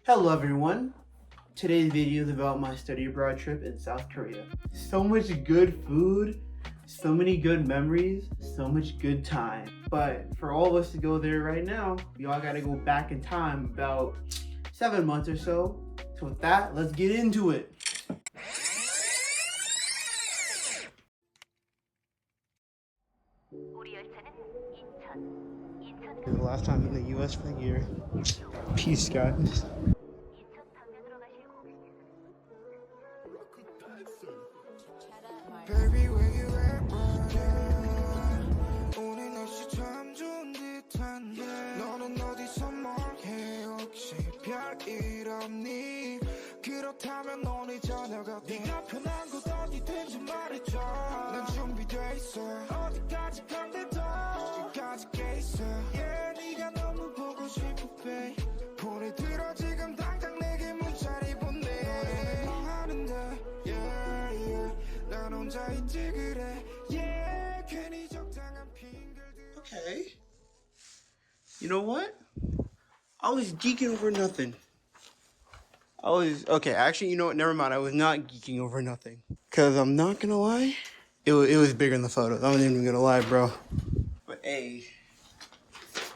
Hello everyone. Today's video is about my study abroad trip in South Korea. So much good food, so many good memories, so much good time. But for all of us to go there right now, we all gotta go back in time about 7 months or so. So with that, let's get into it. The last time in the US for the year. Peace, guys. Baby, where you at, brother? 오늘 날씨 참 좋은 듯한데 너는 어디서 뭘 해? 혹시 별일 없니? 그렇다면 오늘 저녁 어때? 네가 편한 곳 어디든지 말해줘. 난 준비돼 있어. 어디까지 간대도 끝까지 깨 있어. Yeah, 네가 너무 보고 싶어, babe. 폰에 들어 지금 당장 내게 문자를 보내. 너는 뭐 하는데? Yeah, yeah. 난 혼자 있지 그래. Yeah, 괜히 적당한 핑계들. Okay. You know what? I was geeking over nothing. Actually, you know what? Never mind. I was not geeking over nothing. Because I'm not going to lie, it was bigger in the photos. I'm not even going to lie, bro. But hey,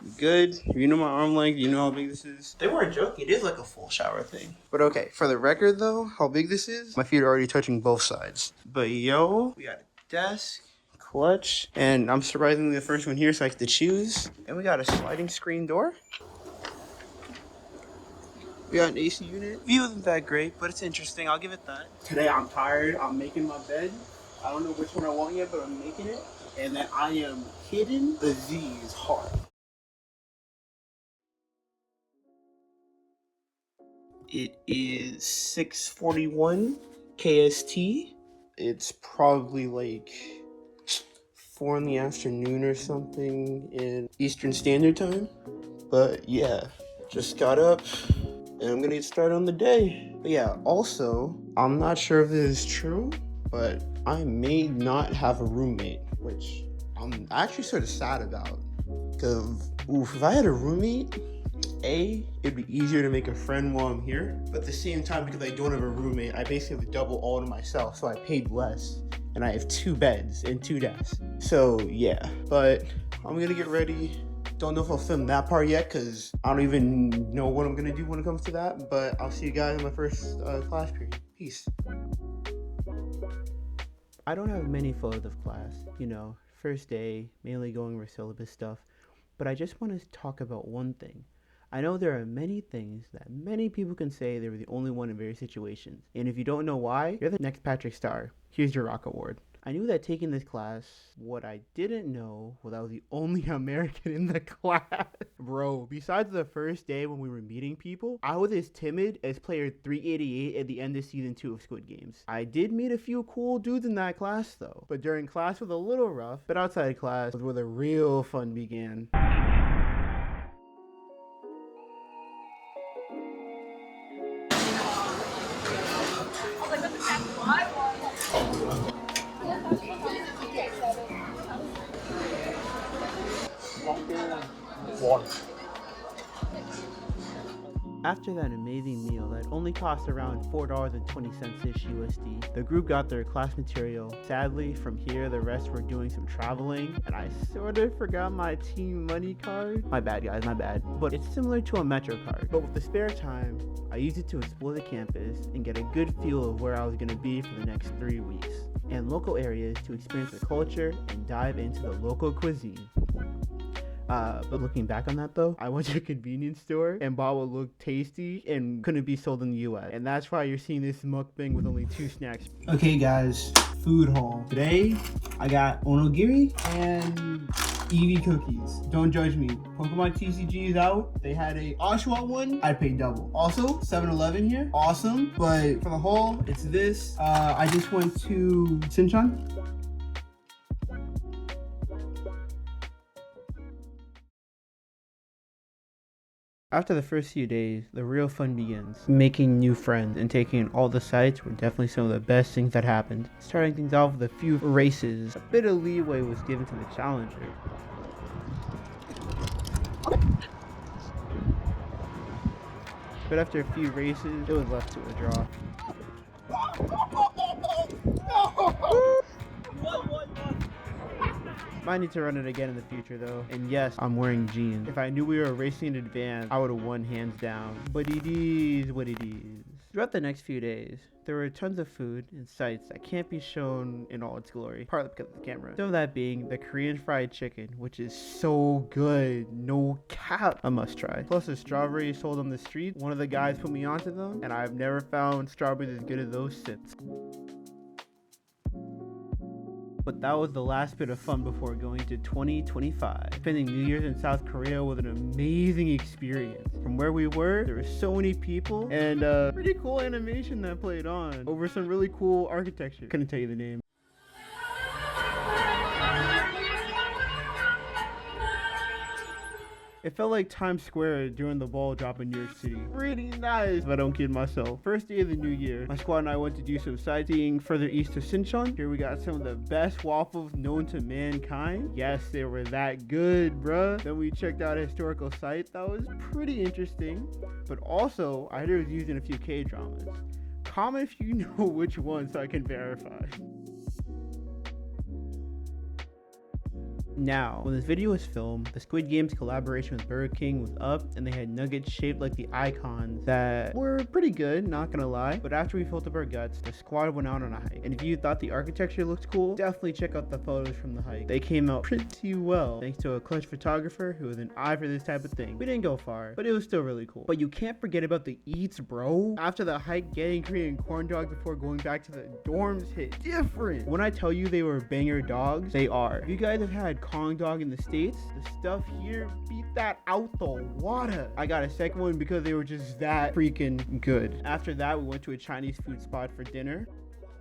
you good? You know my arm length. You know how big this is. They weren't joking. It is like a full shower thing. But okay, for the record though, how big this is, my feet are already touching both sides. But yo, we got a desk, clutch, and I'm surprisingly the first one here, so I get to choose. And we got a sliding screen door. We got an AC unit. View isn't that great, but it's interesting. I'll give it that. Today I'm tired. I'm making my bed. I don't know which one I want yet, but I'm making it. And then I am hitting the Z's hard. It is 6:41 KST. It's probably like 4 in the afternoon or something in Eastern Standard Time. But yeah, just got up. And I'm gonna get started on the day. But yeah, also, I'm not sure if this is true, but I may not have a roommate, which I'm actually sort of sad about. Because if I had a roommate, it'd be easier to make a friend while I'm here. But at the same time, because I don't have a roommate, I basically have to double all to myself, so I paid less. And I have 2 beds and 2 desks. So yeah, but I'm gonna get ready. Don't know if I'll film that part yet because I don't even know what I'm gonna do when it comes to that, but I'll see you guys in my first class period. Peace. I don't have many photos of class, first day, mainly going over syllabus stuff, but I just want to talk about one thing. I know there are many things that many people can say they were the only one in various situations, and if you don't know why, you're the next Patrick Star. Here's your Rock Award. I knew that taking this class, what I didn't know was I was the only American in the class. Bro, besides the first day when we were meeting people, I was as timid as player 388 at the end of season 2 of Squid Games. I did meet a few cool dudes in that class though, but during class was a little rough, but outside class was where the real fun began. After that amazing meal that only cost around $4.20-ish USD, the group got their class material. Sadly, from here, the rest were doing some traveling, and I sort of forgot my team money card. My bad, guys, my bad. But it's similar to a Metro card. But with the spare time, I used it to explore the campus and get a good feel of where I was going to be for the next 3 weeks, and local areas to experience the culture and dive into the local cuisine. But looking back on that though, I went to a convenience store and bought what looked tasty and couldn't be sold in the US. And that's why you're seeing this mukbang with only 2 snacks. Okay guys, food haul. Today, I got onigiri and Eevee cookies. Don't judge me. Pokemon TCG is out. They had a Oshawott one. I paid double. Also, 7-Eleven here. Awesome. But for the haul, it's this. I just went to Sinchon. After the first few days, the real fun begins. Making new friends and taking in all the sights were definitely some of the best things that happened. Starting things off with a few races, a bit of leeway was given to the challenger. but after a few races, it was left to a draw. Might need to run it again in the future though. And yes, I'm wearing jeans. If I knew we were racing in advance, I would have won hands down. But it is what it is. Throughout the next few days, there were tons of food and sights that can't be shown in all its glory, partly because of the camera. Some of that being the Korean fried chicken, which is so good, no cap, a must try. Plus the strawberries sold on the street. One of the guys put me onto them, and I've never found strawberries as good as those since. But that was the last bit of fun before going to 2025. Spending New Year's in South Korea was an amazing experience. From where we were, there were so many people and pretty cool animation that played on over some really cool architecture. Couldn't tell you the name. It felt like Times Square during the ball drop in New York City. Pretty nice, if I don't kid myself. First day of the new year, my squad and I went to do some sightseeing further east to Sinchon. Here we got some of the best waffles known to mankind. Yes, they were that good, bruh. Then we checked out a historical site that was pretty interesting, but also I heard it was used in a few K-dramas. Comment if you know which one so I can verify. Now, when this video was filmed, the Squid Game's collaboration with Burger King was up, and they had nuggets shaped like the icons that were pretty good, not gonna lie. But after we filled up our guts, the squad went out on a hike. And if you thought the architecture looked cool, definitely check out the photos from the hike. They came out pretty well, thanks to a clutch photographer who has an eye for this type of thing. We didn't go far, but it was still really cool. But you can't forget about the eats, bro. After the hike, getting Korean corn dogs before going back to the dorms hit different. When I tell you they were banger dogs, they are. If you guys have had Kong dog in the States, the stuff here beat that out the water. I got a second one because they were just that freaking good. After that, we went to a Chinese food spot for dinner.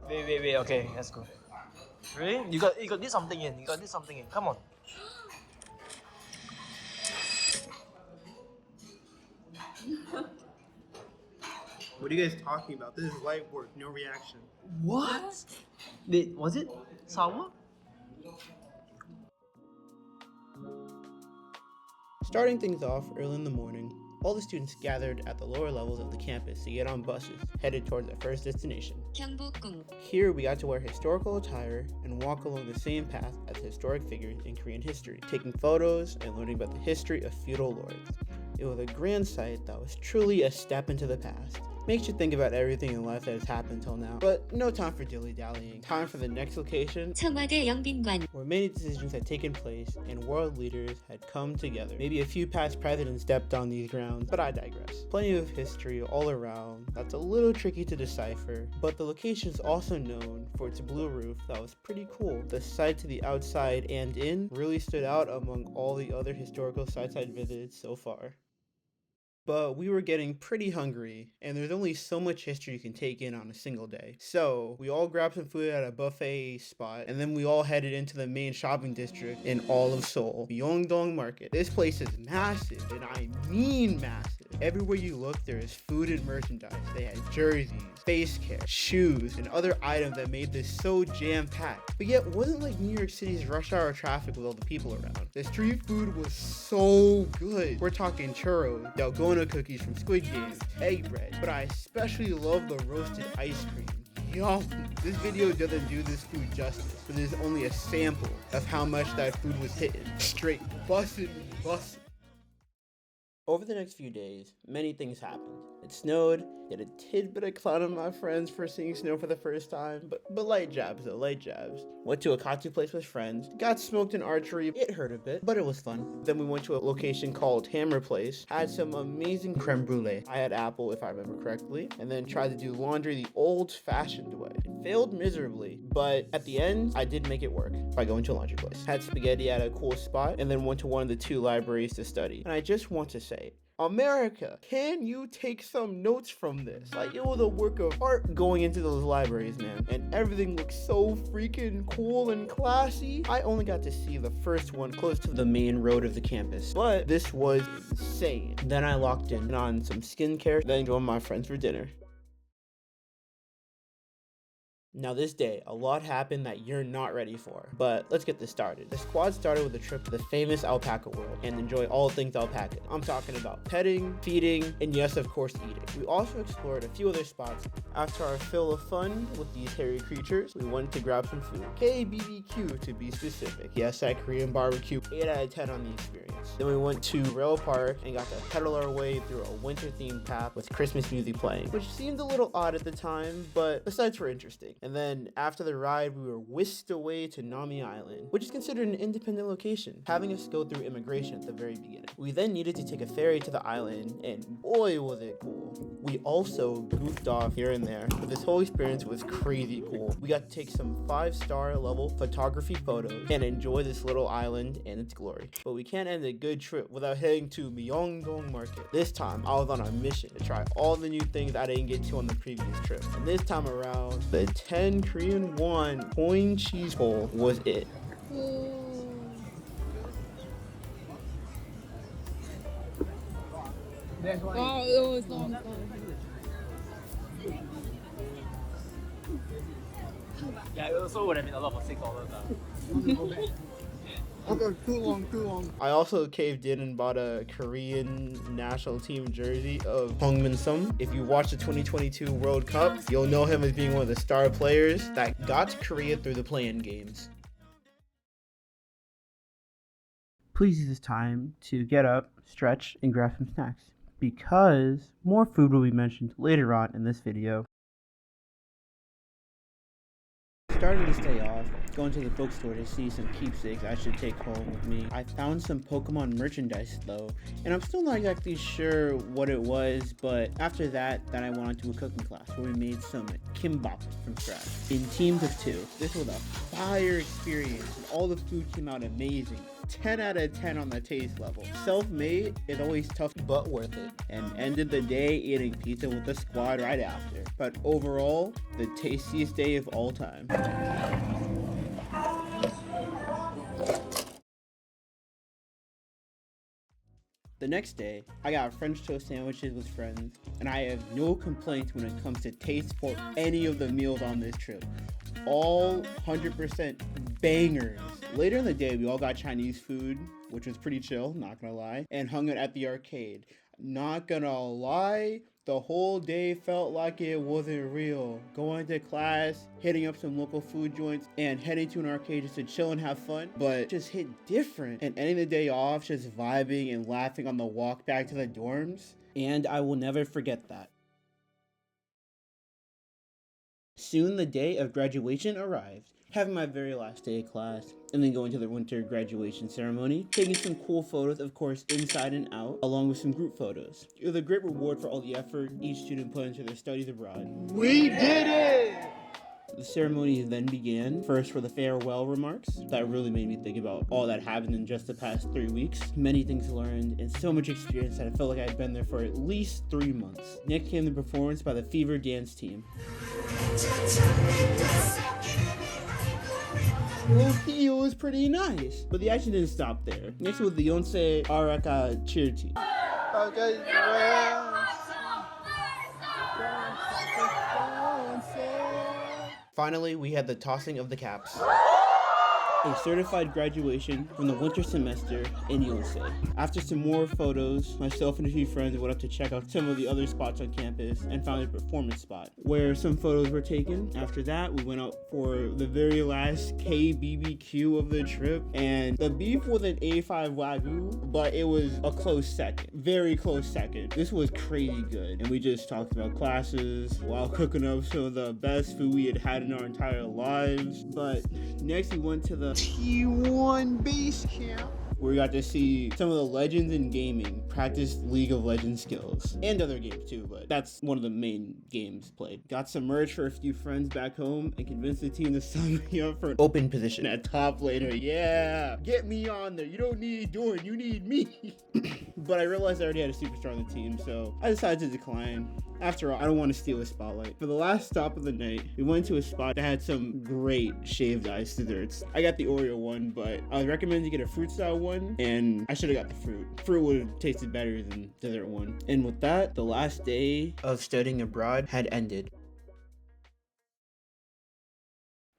Wait, okay, let's go. Really? You got this something in. Come on. What are you guys talking about? This is light work, no reaction. What? Wait, was it sour? Starting things off early in the morning, all the students gathered at the lower levels of the campus to get on buses, headed towards their first destination. 경복궁. Here we got to wear historical attire and walk along the same path as historic figures in Korean history, taking photos and learning about the history of feudal lords. It was a grand sight that was truly a step into the past. Makes you think about everything in life that has happened till now. But no time for dilly-dallying. Time for the next location, 청와대 영빈관. where many decisions had taken place and world leaders had come together. Maybe a few past presidents stepped on these grounds, but I digress. Plenty of history all around that's a little tricky to decipher, but the location is also known for its blue roof that was pretty cool. The sight to the outside and in really stood out among all the other historical sites I'd visited so far. But we were getting pretty hungry, and there's only so much history you can take in on a single day. So we all grabbed some food at a buffet spot, and then we all headed into the main shopping district in all of Seoul, Myeongdong Market. This place is massive, and I mean massive. Everywhere you look, there is food and merchandise. They had jerseys, face care, shoes, and other items that made this so jam-packed. But yet, wasn't like New York City's rush hour traffic with all the people around. The street food was so good. We're talking churros, dalgona cookies from Squid Game, egg bread, but I especially love the roasted ice cream. Yum! This video doesn't do this food justice, but this is only a sample of how much that food was hitting. Straight bussin'. Over the next few days, many things happened. It snowed, get a tidbit of clown of my friends for seeing snow for the first time, but light jabs though, light jabs. Went to a katsu place with friends, got smoked in archery, it hurt a bit, but it was fun. Then we went to a location called Hammer Place, had some amazing creme brulee. I had apple if I remember correctly, and then tried to do laundry the old-fashioned way. It failed miserably, but at the end, I did make it work by going to a laundry place. Had spaghetti at a cool spot, and then went to one of the 2 libraries to study. And I just want to say, America, can you take some notes from this? Like, it was a work of art going into those libraries, man. And everything looked so freaking cool and classy. I only got to see the first one close to the main road of the campus, but this was insane. Then I locked in on some skincare, then joined my friends for dinner. Now this day, a lot happened that you're not ready for, but let's get this started. The squad started with a trip to the famous alpaca world and enjoy all things alpaca. I'm talking about petting, feeding, and yes, of course, eating. We also explored a few other spots. After our fill of fun with these hairy creatures, we went to grab some food. KBBQ to be specific. Yes, that Korean barbecue, 8 out of 10 on the experience. Then we went to Rail Park and got to pedal our way through a winter-themed path with Christmas music playing, which seemed a little odd at the time, but the sights were interesting. And then after the ride, we were whisked away to Nami Island, which is considered an independent location, having us go through immigration at the very beginning. We then needed to take a ferry to the island, and boy was it cool. We also goofed off here and there, but this whole experience was crazy cool. We got to take some 5-star level photography photos and enjoy this little island and its glory. But we can't end a good trip without heading to Myeongdong Market. This time, I was on a mission to try all the new things I didn't get to on the previous trip. And this time around, the 10 Korean won coin cheese bowl was it. Wow, it was long. Yeah, it also would have been a lot for $6. Okay, too long. I also caved in and bought a Korean national team jersey of Hongmin Sum. If you watch the 2022 World Cup, you'll know him as being one of the star players that got to Korea through the play-in games. Please use this time to get up, stretch, and grab some snacks, because more food will be mentioned later on in this video. Starting this day off, going to the bookstore to see some keepsakes I should take home with me. I found some Pokemon merchandise though, and I'm still not exactly sure what it was, but after that, I went on to a cooking class where we made some kimbap from scratch in teams of 2. This was a fire experience, and all the food came out amazing. 10 out of 10 on the taste level. Self-made is always tough but worth it, and ended the day eating pizza with the squad right after. But overall, the tastiest day of all time. The next day, I got French toast sandwiches with friends, and I have no complaints when it comes to taste for any of the meals on this trip. All 100% bangers. Later in the day, we all got Chinese food, which was pretty chill, not gonna lie, and hung out at the arcade. Not gonna lie, the whole day felt like it wasn't real. Going to class, hitting up some local food joints, and heading to an arcade just to chill and have fun, but just hit different. And ending the day off just vibing and laughing on the walk back to the dorms, and I will never forget that. Soon the day of graduation arrived, having my very last day of class, and then going to the winter graduation ceremony, taking some cool photos, of course, inside and out, along with some group photos. It was a great reward for all the effort each student put into their studies abroad. We did it! The ceremony then began, first for the farewell remarks. That really made me think about all that happened in just the past 3 weeks. Many things learned and so much experience that I felt like I had been there for at least 3 months. Next came the performance by the Fever Dance team. It was pretty nice, but the action didn't stop there. Next was the Yonsei Araka cheer team. Finally, we had the tossing of the caps. A certified graduation from the winter semester in Yonsei. After some more photos, myself and a few friends went up to check out some of the other spots on campus and found a performance spot where some photos were taken. After that, we went out for the very last KBBQ of the trip, and the beef wasn't A5 Wagyu, but it was a close second, very close second. This was crazy good, and we just talked about classes while cooking up some of the best food we had had in our entire lives. But next we went to the T1 base camp, where we got to see some of the legends in gaming practice League of Legends skills, and other games too, but that's one of the main games played. Got some merch for a few friends back home and convinced the team to sign me up for an open position at top laner. Yeah, get me on there. You don't need Dorn, you need me. But I realized I already had a superstar on the team, so I decided to decline. After all, I don't want to steal a spotlight. For the last stop of the night, we went to a spot that had some great shaved ice desserts. I got the Oreo one, but I was recommended to get a fruit style one, and I should have got the fruit. Fruit would have tasted better than dessert one. And with that, the last day of studying abroad had ended.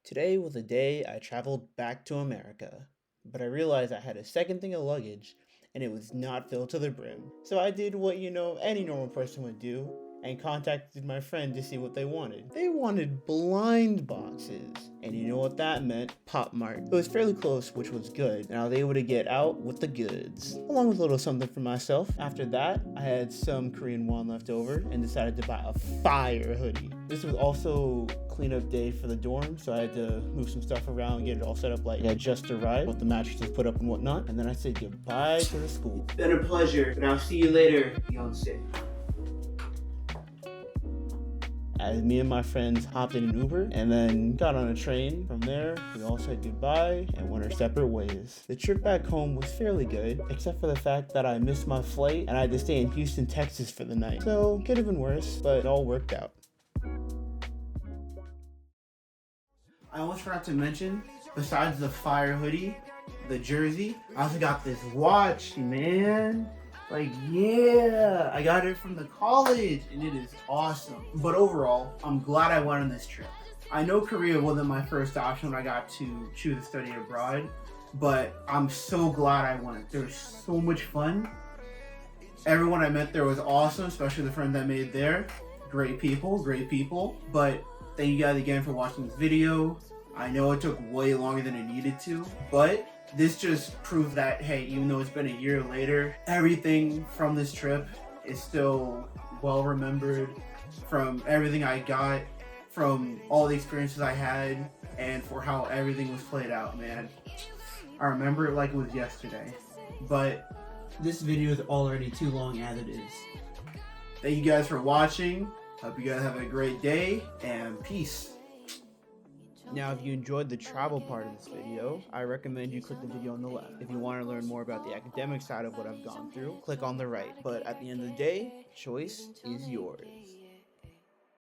Today was the day I traveled back to America, but I realized I had a second thing of luggage and it was not filled to the brim. So I did what any normal person would do and contacted my friend to see what they wanted. They wanted blind boxes, and you know what that meant? Pop Mart. It was fairly close, which was good, and I was able to get out with the goods, along with a little something for myself. After that, I had some Korean won left over and decided to buy a fire hoodie. This was also cleanup day for the dorm, so I had to move some stuff around, get it all set up like I had just arrived, with the mattresses put up and whatnot, and then I said goodbye to the school. It's been a pleasure, and I'll see you later, Beyonce. As me and my friends hopped in an Uber and then got on a train. From there, we all said goodbye and went our separate ways. The trip back home was fairly good, except for the fact that I missed my flight and I had to stay in Houston, Texas for the night. So, could have been worse, but it all worked out. I almost forgot to mention, besides the fire hoodie, the jersey, I also got this watch, man. Like, yeah, I got it from the college and it is awesome. But overall, I'm glad I went on this trip. I know Korea wasn't my first option when I got to choose to study abroad, but I'm so glad I went. There was so much fun. Everyone I met there was awesome, especially the friends I made there. Great people, great people. But thank you guys again for watching this video. I know it took way longer than it needed to, but this just proves that, hey, even though it's been a year later, everything from this trip is still well remembered, from everything I got, from all the experiences I had, and for how everything was played out, man. I remember it like it was yesterday. But this video is already too long as it is. Thank you guys for watching. Hope you guys have a great day, and peace. Now, if you enjoyed the travel part of this video, I recommend you click the video on the left. If you want to learn more about the academic side of what I've gone through, click on the right. But at the end of the day, choice is yours.